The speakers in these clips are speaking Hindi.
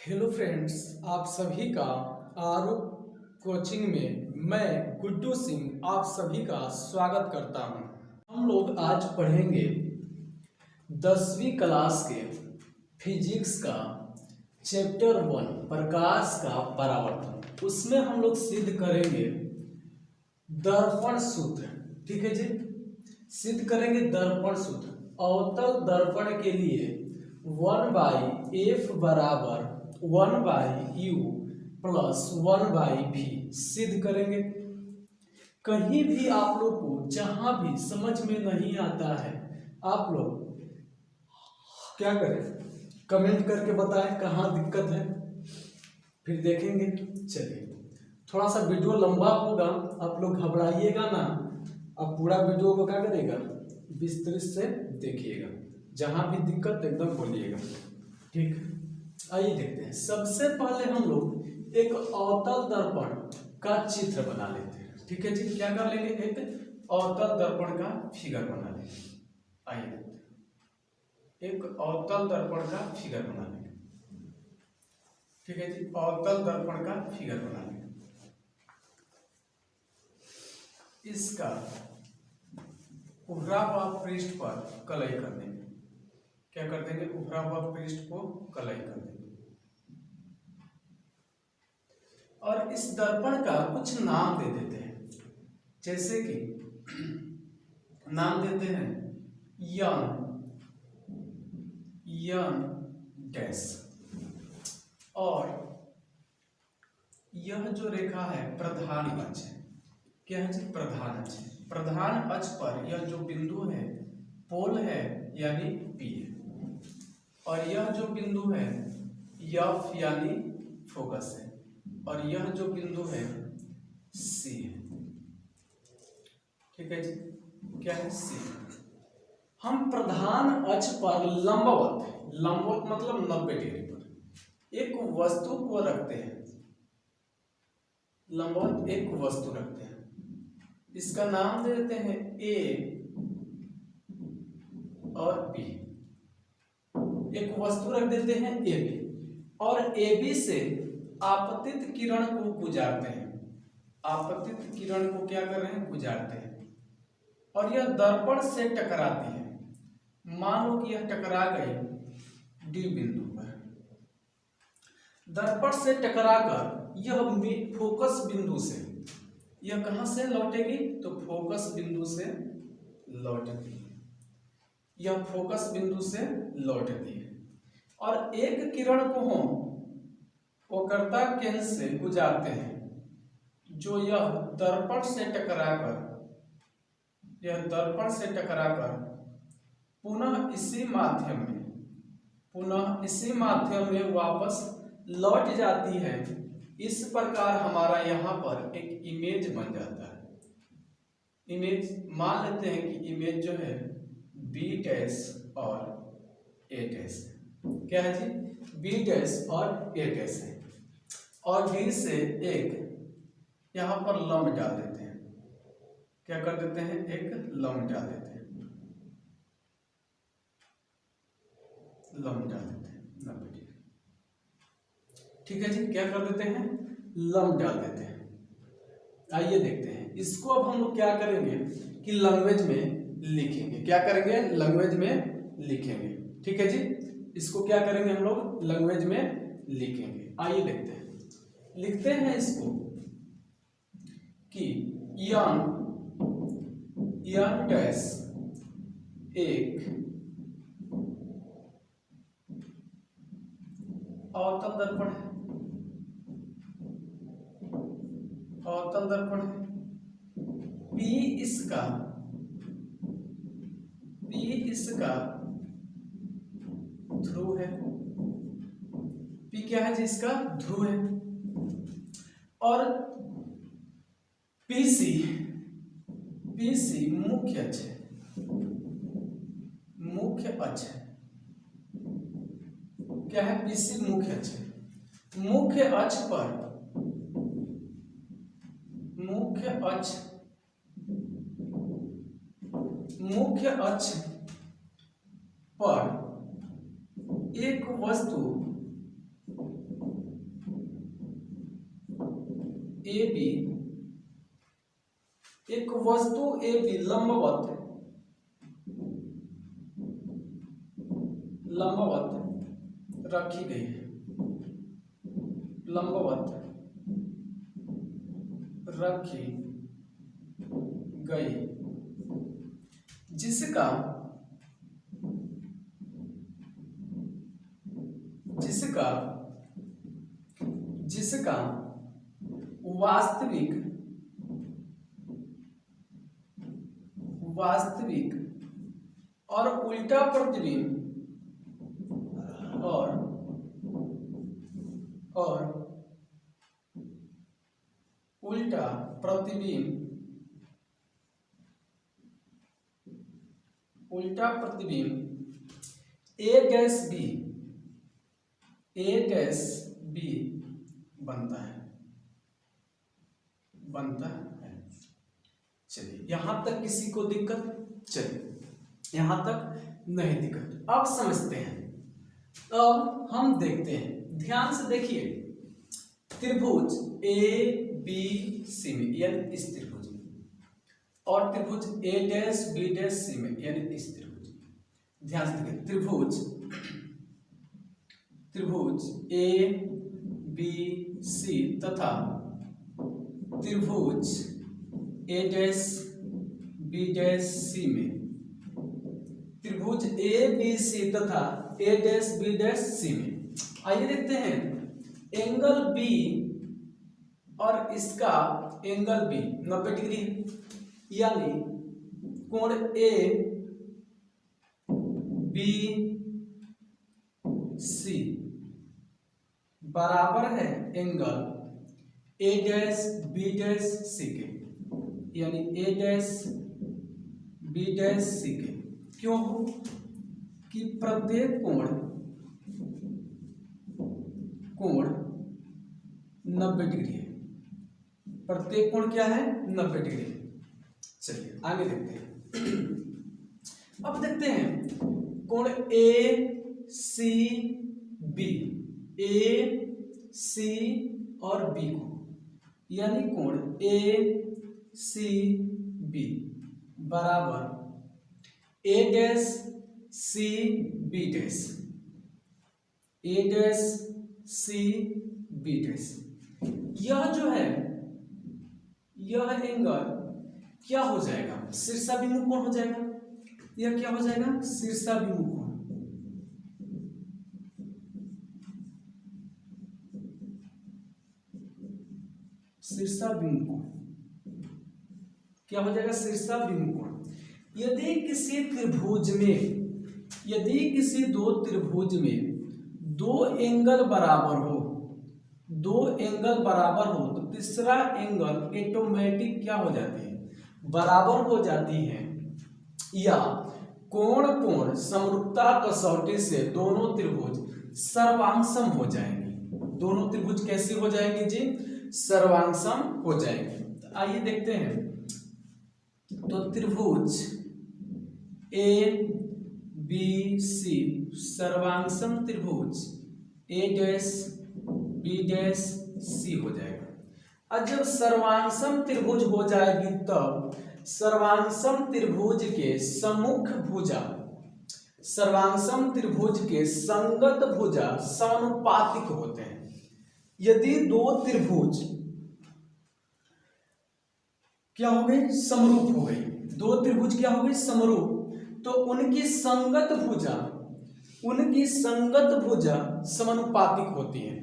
हेलो फ्रेंड्स, आप सभी का आरूप कोचिंग में मैं गुड्डू सिंह आप सभी का स्वागत करता हूं। हम लोग आज पढ़ेंगे 10वीं क्लास के फिजिक्स का चैप्टर 1 प्रकाश का परावर्तन। उसमें हम लोग सिद्ध करेंगे दर्पण सूत्र। ठीक है जी, सिद्ध करेंगे दर्पण सूत्र। अवतल दर्पण के लिए 1/f बराबर 1/u प्लस 1/v सिद्ध करेंगे। कहीं भी आप लोग को जहां भी समझ में नहीं आता है, आप लोग क्या करें, कमेंट करके बताएं कहाँ दिक्कत है, फिर देखेंगे। चलिए, थोड़ा सा वीडियो लंबा होगा, आप लोग घबराइएगा ना। आप पूरा वीडियो को क्या करेगा, विस्तृत से देखिएगा, जहां भी दिक्कत एकदम बोलिएगा। ठीक, आइए देखते हैं। सबसे पहले हम लोग एक अवतल दर्पण का चित्र बना लेते हैं। ठीक है जी, क्या कर लेंगे, एक अवतल दर्पण का फिगर बना लेंगे। आइए देखते हैं, एक अवतल दर्पण का फिगर बना लेंगे। ठीक है जी, अवतल दर्पण का फिगर बना लेंगे। इसका उभरा हुआ पृष्ठ पर कलई कर देंगे। क्या कर देंगे, उभरा हुआ पृष्ठ को कलई कर देंगे। और इस दर्पण का कुछ नाम दे देते हैं, जैसे कि नाम देते हैं यन डैश। और यह जो रेखा है प्रधान अक्ष है। क्या है जी, प्रधान अक्ष। प्रधान अक्ष पर यह जो बिंदु है पोल है, यानी P है। और यह जो बिंदु है F यानी फोकस है। और यह जो बिंदु है C है। ठीक है जी, क्या है, C। हम प्रधान अक्ष पर लंबवत मतलब 90 डिग्री पर एक वस्तु को रखते हैं। लंबवत एक वस्तु रखते हैं, इसका नाम दे देते हैं A और B। एक वस्तु रख देते हैं AB, और AB से आपतित किरण को गुजारते हैं। आपतित किरण को क्या कर रहे हैं, गुजारते हैं। और यह दर्पण से टकराती है। मान लो कि यह टकरा गई D बिंदु पर। दर्पण से टकराकर यह फोकस बिंदु से, यह कहां से लौटेगी, तो फोकस बिंदु से लौटती है। यह फोकस बिंदु से लौटती है। और एक किरण को हम वक्रता केंद्र से गुजारते हैं, जो यह दर्पण से टकराकर पुनः इसी माध्यम में वापस लौट जाती है। इस प्रकार हमारा यहाँ पर एक इमेज बन जाता है। इमेज मान लेते हैं कि इमेज जो है B डैश और A डैश है। क्या है जी, B डैश और A डैश है। और D से एक यहाँ पर लंब डाल देते हैं। क्या कर देते हैं, एक लंब डाल देते हैं। लंब डाल देते हैं 90 डिग्री। ठीक है जी, क्या कर देते हैं, लंब डाल देते हैं। आइए देखते हैं इसको। अब हम लोग क्या करेंगे कि लैंग्वेज में लिखेंगे। क्या करेंगे, लैंग्वेज में लिखेंगे। ठीक है जी, इसको क्या करेंगे, हम लोग लैंग्वेज में लिखेंगे। आइए देखते हैं, लिखते हैं इसको कि यन डैश एक अवतल दर्पण है। अवतल दर्पण है। P इसका ध्रुव है। P क्या है जी, इसका ध्रुव है। और PC मुख्य अक्ष है। मुख्य अक्ष है। क्या है, PC मुख्य अक्ष है। मुख्य अक्ष पर एक वस्तु ए बी, एक वस्तु ए बी लंबवत रखी गई है, लंबवत रखी गई, जिसका वास्तविक और उल्टा प्रतिबिंब और उल्टा प्रतिबिंब ए डैश बी बनता है। चलिए यहां तक किसी को दिक्कत? चलिए यहां तक नहीं दिक्कत। अब समझते हैं, अब हम देखते हैं, ध्यान से देखिए, त्रिभुज ए बी सी में यानी इस त्रिभुज में, और त्रिभुज ए डैश बी डैश सी में यानी इस त्रिभुज में, ध्यान से देखिए, त्रिभुज ए बी सी तथा त्रिभुज ए डैश बी डैश सी में, त्रिभुज ए बी सी तथा ए डैश बी डैश सी में। आइए देखते हैं, एंगल बी और इसका एंगल बी 90 डिग्री है, यानी कोण ए बी सी बराबर है angle A dash B dash C के, यानी A dash B dash C के। क्यों? कि प्रत्येक कोण 90 डिग्री है, प्रत्येक कोण क्या है? 90 डिग्री है। चलिए आगे देखते हैं। अब देखते हैं कोण ए सी और बी को, यानी कोण ए सी बी बराबर ए डैश सी बी डैश, ए डैश सी बी डैश। यह जो है, यह एंगल क्या हो जाएगा? शीर्षाभिमुख कोण हो जाएगा। यह क्या हो जाएगा? शीर्षाभिमुख कोण। शीर्षाभिमुख कोण क्या हो जाएगा? शीर्षाभिमुख कोण। यदि किसी दो त्रिभुज में दो एंगल बराबर हो, तो तीसरा एंगल ऑटोमेटिक क्या हो जाती है? बराबर हो जाती है, या कोण समरूपता कसौटी से दोनों त्रिभुज सर्वांगसम हो जाएंगे। दोनों त्रिभुज कैसे हो जाएंगे जी? सर्वांगसम हो जाएंगे। तो आइए देखते हैं, तो त्रिभुज ए बी सी सर्वांगसम त्रिभुज ए डैश बी डैश सी हो जाएगा। और जब सर्वांगसम त्रिभुज हो जाएगी, तब सर्वांगसम त्रिभुज के सम्मुख भुजा, सर्वांगसम त्रिभुज के संगत भुजा समानुपातिक होते हैं। यदि दो त्रिभुज क्या हो गए? समरूप हो गई। दो त्रिभुज क्या हो गई? समरूप। तो उनकी संगत भुजा समानुपातिक होती है,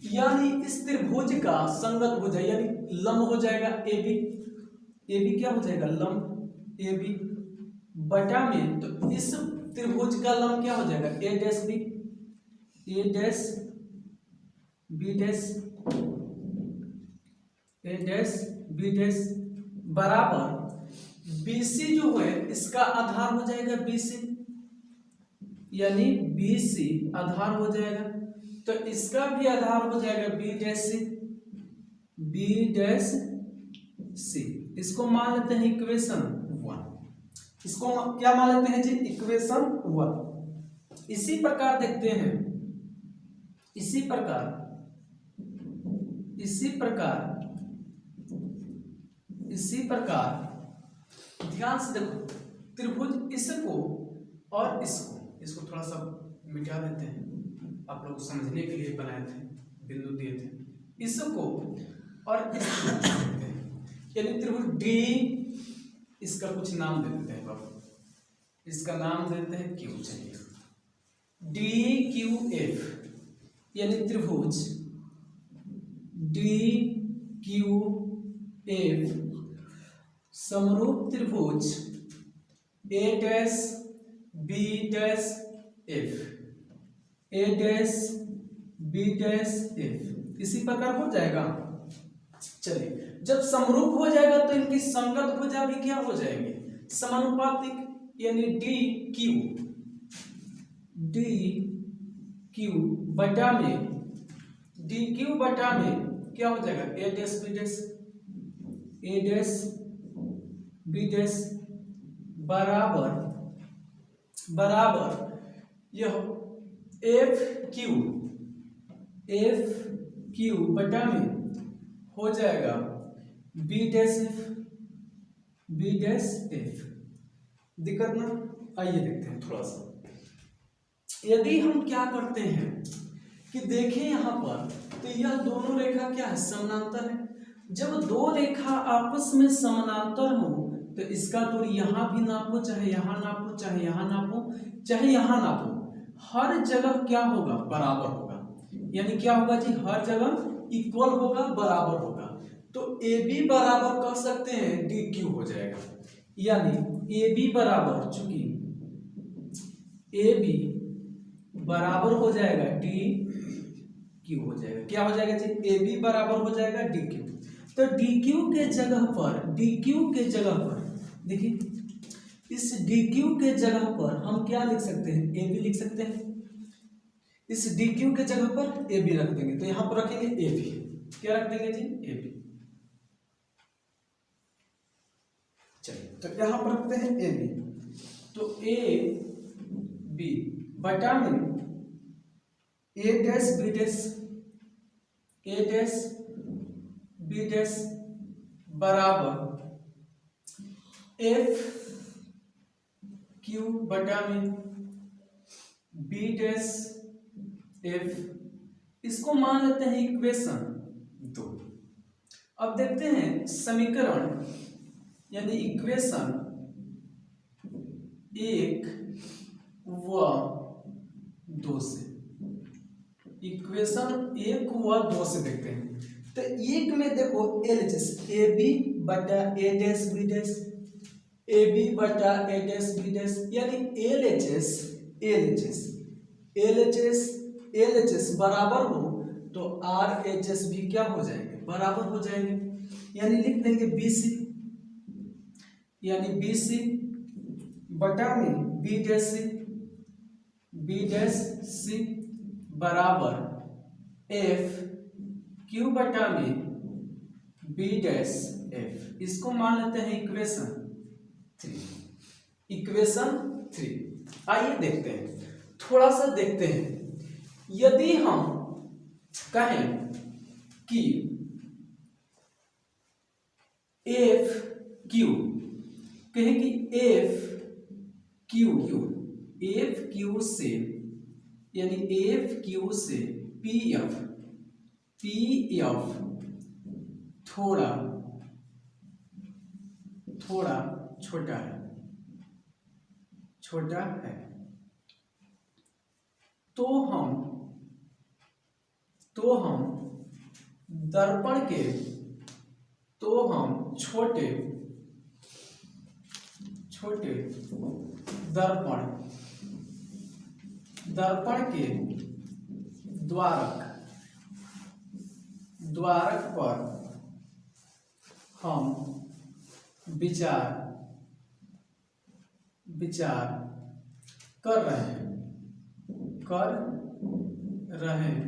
यानी इस त्रिभुज का संगत भुजा यानी लंब हो जाएगा ए बी क्या हो जाएगा? लंब ए बी बटा में, तो इस त्रिभुज का लंब क्या हो जाएगा? ए डैश बी डैश बराबर BC जो है इसका आधार हो जाएगा BC, यानी BC आधार हो जाएगा, तो इसका भी आधार हो जाएगा B डैश C। इसको मान लेते हैं इक्वेशन 1। इसको क्या मान लेते हैं जी? इक्वेशन 1। इसी प्रकार देखते हैं, इसी प्रकार इसी प्रकार ध्यान से देखो, त्रिभुज इसको और इसको थोड़ा सा मिटा देते हैं, आप लोग समझने के लिए बनाए थे, बिंदु दिए थे। इसको और इसको देते हैं, यानी त्रिभुज डी, इसका कुछ नाम दे देते हैं बाबू, इसका नाम देते हैं क्यू। चलिए डी क्यू एफ, यानी त्रिभुज डी क्यू एफ समरूप त्रिभुज ए डैश बी डैश एफ, ए डैश बी डैश एफ इसी प्रकार हो जाएगा। चलिए जब समरूप हो जाएगा तो इनकी संगत भुजा भी क्या हो जाएगी, समानुपातिक, यानी डी क्यू बटा में, डी क्यू बटा में क्या हो जाएगा, ए डैश बी डैश, ए डैश बी डैश बराबर यह एफ क्यू बटा में हो जाएगा बी डैश एफ। दिक्कत ना, आइए देखते हैं थोड़ा सा। यदि हम क्या करते हैं कि देखें यहाँ पर, तो यह दोनों रेखा क्या है, समानांतर है। जब दो रेखा आपस में समानांतर हो तो इसका दूरी यहाँ भी नापो, चाहे यहाँ नापो, चाहे यहाँ नापो, चाहे यहाँ नापो, हर जगह क्या होगा, बराबर होगा। यानी क्या होगा जी, हर जगह इक्वल होगा, बराबर होगा। तो ए बी बराबर कर सकते हैं डी क्यू हो जाएगा, यानी ए बी बराबर, चूंकि ए बी बराबर हो जाएगा डी क्यू हो जाएगा। क्या हो जाएगा जी, ए बी बराबर हो जाएगा डी क्यू। तो डी क्यू के जगह पर देखिए, इस डी क्यू के जगह पर हम क्या लिख सकते हैं, ए बी लिख सकते हैं। इस डी क्यू के जगह पर ए बी रख देंगे, तो यहां पर रखेंगे ए बी। क्या रख देंगे जी, ए बी। चलिए तो यहां पर रखते हैं ए बी, तो ए बी बटा में ए डैश बी डैश, ए डैश बी डैश बराबर एफ क्यू बटा में बी डैश एफ, इसको मान लेते हैं इक्वेशन 2। अब देखते हैं समीकरण, यानी इक्वेशन 1 व 2 से, इक्वेशन 1 व 2 से देखते हैं। तो एक में देखो एलएचएस, ए बी बटा A dash B dash, A B बटा ए डैश बी डैश, यानी एलएचएस बराबर हो तो आर एच एस भी क्या हो जाएंगे, बराबर हो जाएंगे। यानी लिख देंगे बीसी, यानी बीसी बटा में बी डैश सी बराबर एफ क्यू बटा में बी डैश एफ। इसको मान लेते हैं इक्वेशन 3। आइए देखते हैं, थोड़ा सा देखते हैं। यदि हम कहें कि एफ क्यू से, यानी एफ क्यू से पी एफ थोड़ा छोटा है, तो हम दर्पण के, छोटे दर्पण के द्वारक पर हम विचार कर रहे हैं।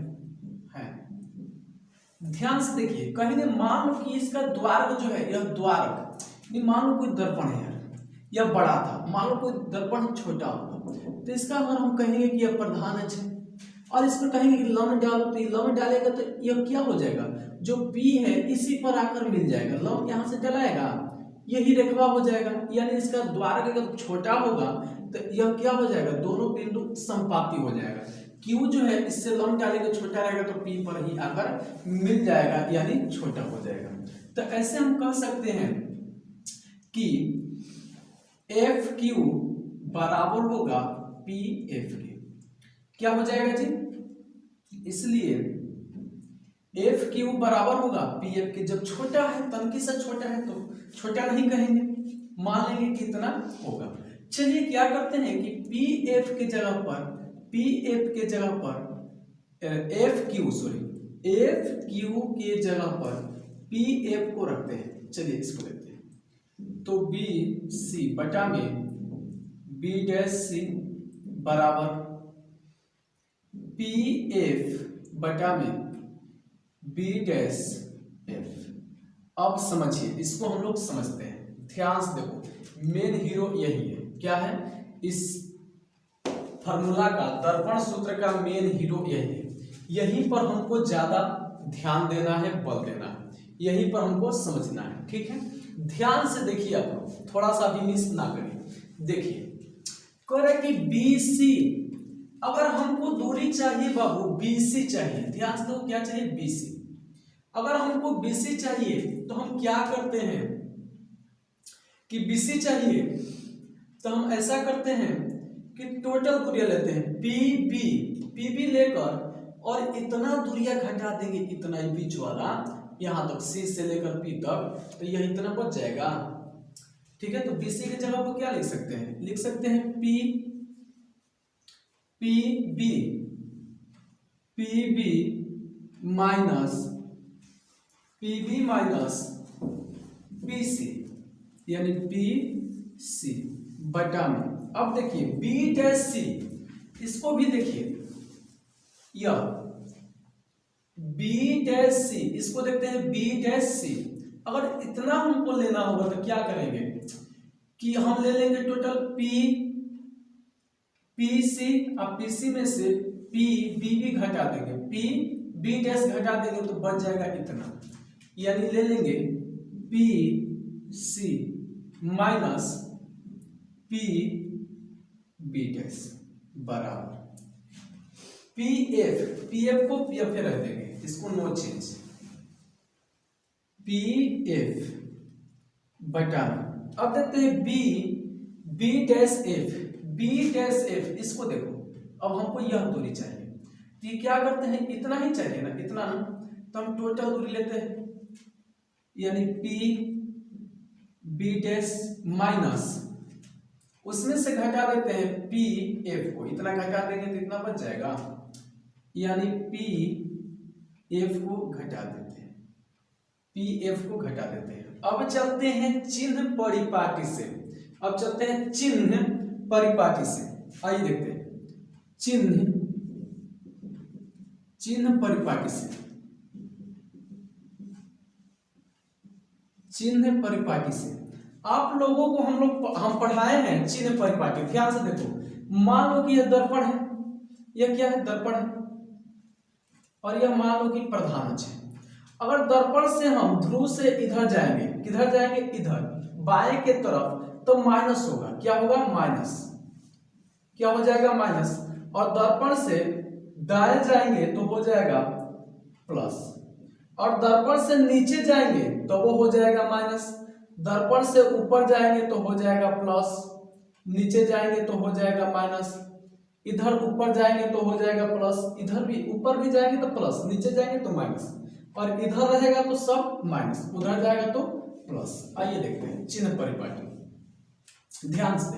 ध्यान से देखिए, कहीं ने मान लो कि इसका द्वारक जो है, यह द्वारक नहीं, मान लो कोई दर्पण है यार, यह बड़ा था, मान लो कोई दर्पण छोटा होगा, तो इसका अगर हम कहेंगे कि यह प्रधान अक्ष है, और इस पर कहेंगे कि लंब डालो, तो ये लंब डालेगा तो यह क्या हो जाएगा, जो P है इसी पर आकर मिल जाएगा, लंब यहाँ से टलाएगा, यही रेखा हो जाएगा, यानी इसका द्वारक अगर छोटा होगा तो यह क्या हो जाएगा, दोनों बिंदु संपाती हो जाएगा। Q जो है इससे लंब टालेंगे, छोटा रहेगा तो P पर ही आकर मिल जाएगा, यानी छोटा हो जाएगा। तो ऐसे हम कह सकते हैं कि FQ बराबर होगा PF के, क्या हो जाएगा जी, इसलिए FQ बराबर होगा PF के। जब छोटा है, तनकी से छोटा है तो छोटा नहीं कहेंगे, मान लेंगे कि इतना होगा। चलिए क्या करते हैं कि PF के जगह पर FQ के जगह पर PF को रखते हैं। चलिए इसको लेते हैं, तो BC बटा में B' बराबर PF बटा में B'। अब समझिए, इसको हम लोग समझते हैं, ध्यान से देखो, मेन हीरो यही है, क्या है, इस फार्मूला का, दर्पण सूत्र का मेन हीरो यही है। यहीं पर हमको ज्यादा ध्यान देना है, बल देना है, यहीं पर हमको समझना है, ठीक है। ध्यान से देखिए, आप लोग थोड़ा सा भी मिस ना करिए। देखिए कह रहे कि BC, अगर हमको दूरी चाहिए बाबू, BC चाहिए, ध्यान से देखो, क्या चाहिए, BC। अगर हमको BC चाहिए तो हम क्या करते हैं कि BC चाहिए तो हम ऐसा करते हैं कि टोटल दूरियां लेते हैं, PB लेकर और इतना दूरियां घटा देंगे, इतना ही बीच वाला यहां तक, C से लेकर P तक, तो यह इतना बच जाएगा, ठीक है। तो BC की जगह पर क्या लिख सकते हैं, लिख सकते हैं PB माइनस BC, यानी BC बटा में, अब देखिए B'C, इसको भी देखिए, यह B'C, इसको देखते हैं B'C। अगर इतना हमको लेना होगा तो क्या करेंगे कि हम ले लेंगे टोटल PC, अब PC में से B भी घटा देंगे, B' घटा देंगे तो बच जाएगा इतना, यानी ले लेंगे PC माइनस PB' बराबर PF को PF रह देंगे, इसको नो चेंज, PF बटा, अब देखते हैं B''F, इसको देखो, अब हमको यह दूरी चाहिए, तो ये क्या करते हैं, इतना ही चाहिए ना, इतना ना, तो हम टोटल दूरी लेते हैं, यानी PB' माइनस, उसमें से घटा देते हैं PF को, इतना घटा देंगे तो इतना बच जाएगा, यानी PF को घटा देते हैं, PF को घटा देते हैं। अब चलते हैं चिन्ह परिपाटी से, अब चलते हैं चिन्ह परिपाटी से, आइए देखते हैं चिन्ह परिपाटी से, चिन्ह परिपाटी से आप लोगों को हम पढ़ाए हैं चिन्ह परिपाटी। ध्यान से देखो, मान लो कि यह दर्पण है, यह क्या है, दर्पण है, और यह मान लो कि प्रधान अक्ष है। अगर दर्पण से हम ध्रुव से इधर जाएंगे, किधर जाएंगे, इधर बाएं के तरफ, तो माइनस होगा, क्या होगा, माइनस, क्या हो जाएगा, माइनस, और दर्पण से दाएं जाएंगे तो हो जाएगा प्लस, और दर्पण से नीचे जाएंगे तो वो हो जाएगा माइनस, दर्पण से ऊपर जाएंगे तो हो जाएगा प्लस, नीचे जाएंगे तो हो जाएगा माइनस, इधर ऊपर जाएंगे तो हो जाएगा प्लस, इधर भी ऊपर भी जाएंगे तो प्लस, नीचे जाएंगे तो माइनस, और इधर रहेगा तो सब माइनस, उधर जाएगा तो प्लस। आइए देखते हैं चिन्ह परिपाटी, ध्यान से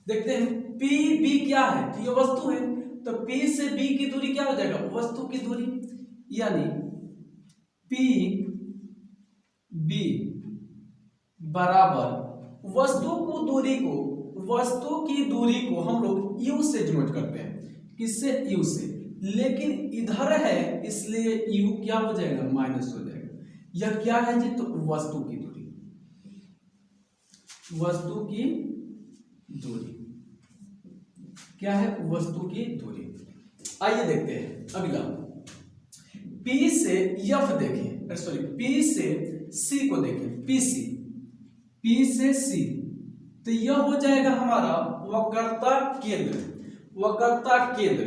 देखते हैं, PB क्या है, तो ये वस्तु है, तो P से B की दूरी क्या हो जाएगा, वस्तु की दूरी, यानी PB बराबर वस्तु की दूरी को हम लोग U से डिनोट करते हैं, किससे, U से, लेकिन इधर है इसलिए U क्या हो जाएगा, माइनस हो जाएगा। यह क्या है जी, तो वस्तु की दूरी, वस्तु की दूरी क्या है, वस्तु की दूरी। आइए देखते हैं अगला, पी से एफ देखें, सॉरी पी से सी को देखें, पीसी, पी से सी, तो यह हो जाएगा हमारा वक्रता केंद्र, वक्रता केंद्र।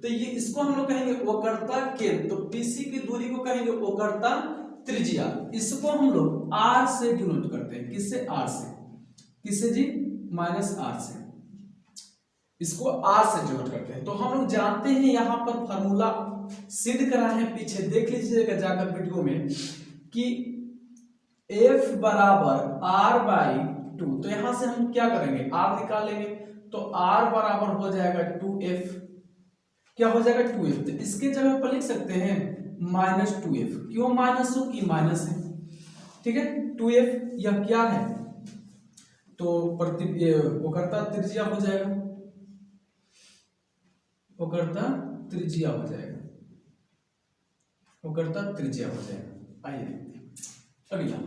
तो ये इसको हम लोग कहेंगे वक्रता केंद्र, तो पीसी की दूरी को कहेंगे वक्रता त्रिज्या। इसको हम लोग आर से डिनोट करते हैं, किससे? आर से, किससे जी? माइनस आर से, इसको आर से डिनोट करते हैं। तो हम लोग जानते हैं यहाँ पर फॉर्मूला सिद्ध करा है, पीछे देख लीजिएगा जाकर वीडियो में, कि F बराबर R बाई 2। तो यहां से हम क्या करेंगे? R निकालेंगे, तो R बराबर हो जाएगा 2F, क्या हो जाएगा? 2F। तो इसके जगह पर लिख सकते हैं माइनस 2F। क्यों माइनस हो? कि माइनस है, ठीक है। 2F यह क्या है? तो वक्रता त्रिज्या हो जाएगा, वक्रता त्रिज्या हो जाएगा, वक्रता त्रिज्या हो जाएगा। आइए देखते हैं अगला,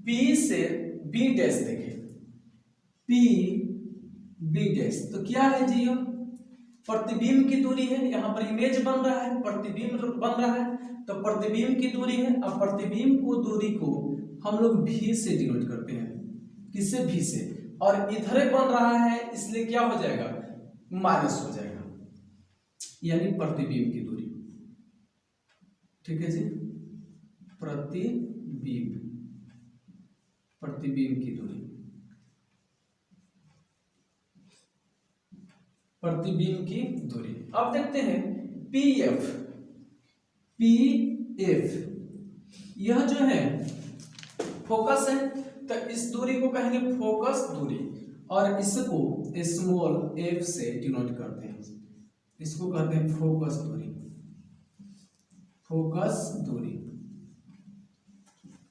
P से B डैश देखें, P B डैश, तो क्या है जी? ये प्रतिबिंब की दूरी है, यहाँ पर इमेज बन रहा है, प्रतिबिंब बन रहा है, तो प्रतिबिंब की दूरी है। अब प्रतिबिंब को दूरी को हम लोग V से डिनोट करते हैं, किससे? V से, और इधर बन रहा है इसलिए क्या हो जाएगा? माइनस हो जाएगा, यानी प्रतिबिंब की दूरी, ठीक है जी। प्रतिबिंब, प्रतिबिंब की दूरी, प्रतिबिंब की दूरी। अब देखते हैं PF, PF यह जो है फोकस है, तो इस दूरी को कहेंगे फोकस दूरी, और इसको स्मॉल f से डिनोट करते हैं, इसको कहते हैं फोकस दूरी, फोकस दूरी।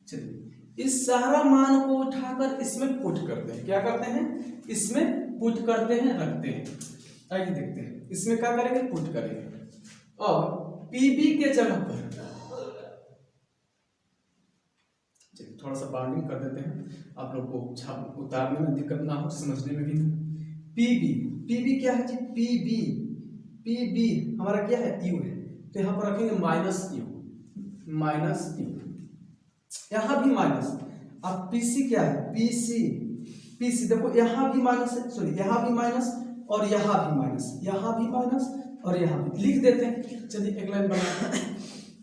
चलिए इस सारा मान को उठाकर इसमें पुट करते हैं, क्या करते हैं? इसमें पुट करते हैं, रखते हैं। आइए देखते हैं इसमें क्या करेंगे? पुट करेंगे। अब पीबी के जगह पर थोड़ा सा बाउंडिंग कर देते हैं, आप लोग को उतारने में दिक्कत ना हो, समझने में भी ना। पीबी, पीबी क्या है जी? पीबी, पीबी हमारा क्या है? यू है, तो यहां पर रखेंगे माइनस यू, माइनस यू, यहां भी माइनस। अब पीसी क्या है? पीसी, पीसी देखो यहां भी माइनस है, सॉरी यहां भी माइनस और यहां भी माइनस, यहां भी माइनस और यहां भी, लिख देते हैं। चलिए एक लाइन बनाते हैं,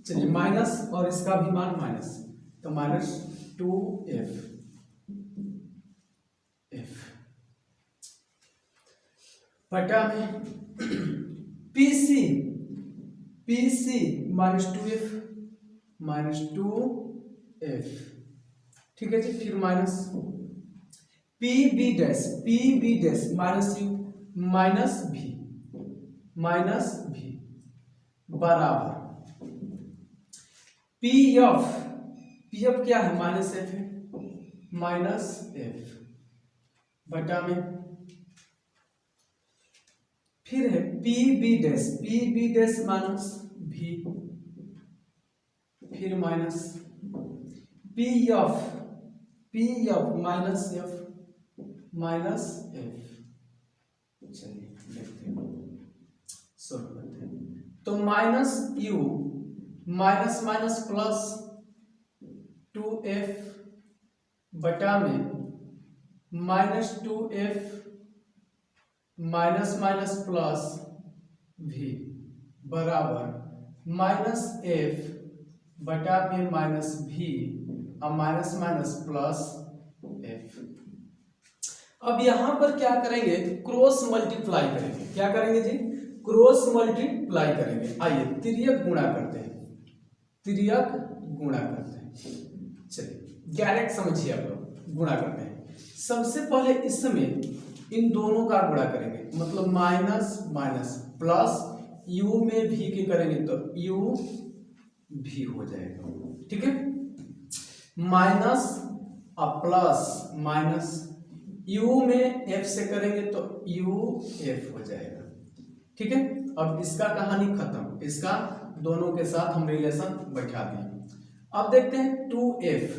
चलिए माइनस और इसका भी मान माइनस, तो माइनस 2F, बटा में PC, PC minus 2F, minus 2F, ठीक है जी। फिर minus PB dash, PB dash minus U, minus भी, माइनस भी, बराबर पीएफ, पीएफ क्या है? माइनस एफ है, माइनस एफ, बटा में फिर है PB dash, PB dash minus भी, फिर minus PF, PF minus F, minus F. चलिए देखते हैं, सॉल्व करते हैं। तो minus U, minus minus plus 2F, बटा में minus 2F, minus minus plus भी, बराबर माइनस F, बटा में माइनस भी, और माइनस माइनस प्लस F। अब यहां पर क्या करेंगे? क्रॉस मल्टीप्लाई करेंगे, क्या करेंगे जी? क्रॉस मल्टीप्लाई करेंगे। आइए तिर्यक गुणा करते हैं, तिर्यक गुणा करते हैं। चलिए डायरेक्ट समझिए, आप लोग गुणा करते हैं। सबसे पहले इसमें इन दोनों का गुणा करेंगे, मतलब माइनस माइनस प्लस, यू में भी के करेंगे तो यू भी हो जाएगा, ठीक है। माइनस और प्लस माइनस, यू में एफ से करेंगे तो यू एफ हो जाएगा, ठीक है। अब इसका कहानी खत्म, इसका दोनों के साथ हम रिलेशन बैठा दिए। अब देखते हैं 2F,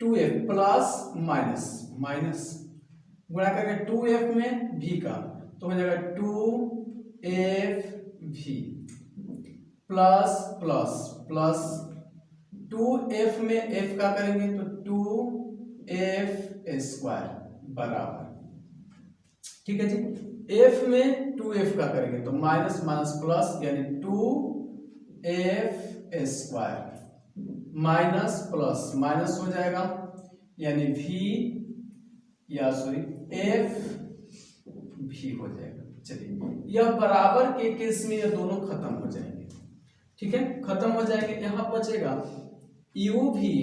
2F plus minus, minus गुणा करके 2F में भी का, तो हो जाएगा 2F भी, प्लस प्लस प्लस 2f में f का करेंगे तो 2f स्क्वायर बराबर, ठीक है जी, f में 2f का करेंगे तो माइनस माइनस प्लस यानी 2f square minus plus minus हो जाएगा यानी v या सॉरी f भी हो जाएगा। चलिए यह बराबर के केस में यह दोनों खत्म हो जाएंगे, ठीक है, खत्म हो जाएंगे। यहां बचेगा u भी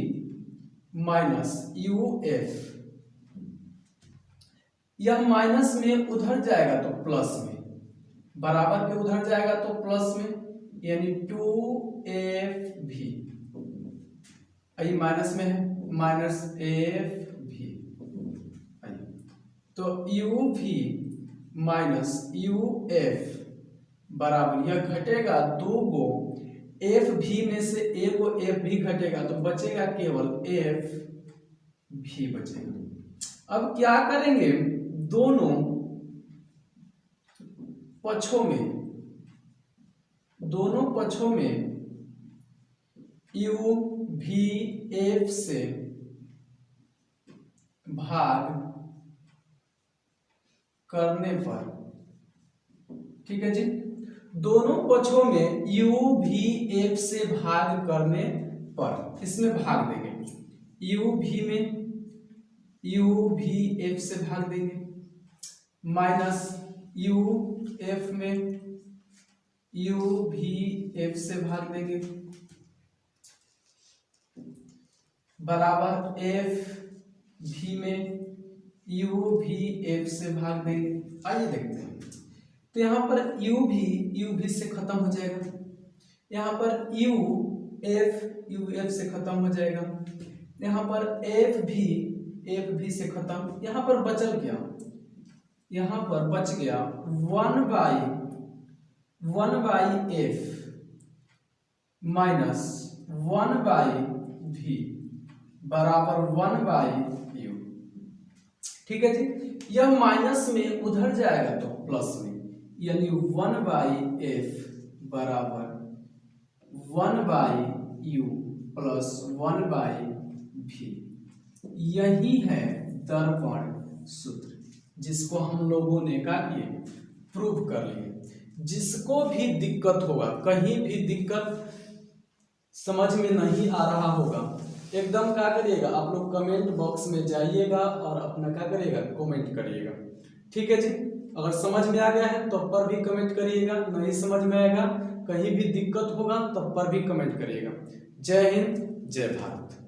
माइनस uf, यह माइनस में उधर जाएगा तो प्लस में, बराबर के उधर जाएगा तो प्लस में यानी 2f भी, आई माइनस में है माइनस f भी, तो u भी माइनस uf बराबर, यह घटेगा 2 गो f भी में से एक गो f भी घटेगा तो बचेगा केवल f भी बचेगा। अब क्या करेंगे, दोनों पक्षों में u भी f से भाग करने पर, ठीक है जी, दोनों पक्षों में u भी f से भाग करने पर इसमें भाग देंगे, u भी f से भाग देंगे माइनस u f में u भी f से भाग देंगे बराबर f भी में u भी f से भाग देंगे। आइए देखते हैं, तो यहाँ पर u भी से खत्म हो जाएगा, यहाँ पर u f से खत्म हो जाएगा, यहाँ पर f भी से खत्म, यहाँ पर बचल क्या, यहाँ पर बच गया 1/f माइनस 1/v बराबर 1/u, ठीक है जी। यह माइनस में उधर जाएगा तो प्लस में यानी 1/f बराबर 1/u प्लस 1/v, यही है दर्पण सूत्र जिसको हम लोगों ने क्या किए, प्रूव कर लिए। जिसको भी दिक्कत होगा, कहीं भी दिक्कत समझ में नहीं आ रहा होगा, एकदम क्या करिएगा, आप लोग कमेंट बॉक्स में जाइएगा और अपना क्या करिएगा, कमेंट करिएगा, ठीक है जी। अगर समझ में आ गया है तब पर भी कमेंट करिएगा, नहीं समझ में आएगा, कहीं भी दिक्कत होगा तब पर भी कमेंट करिएगा। जय हिंद, जय भारत।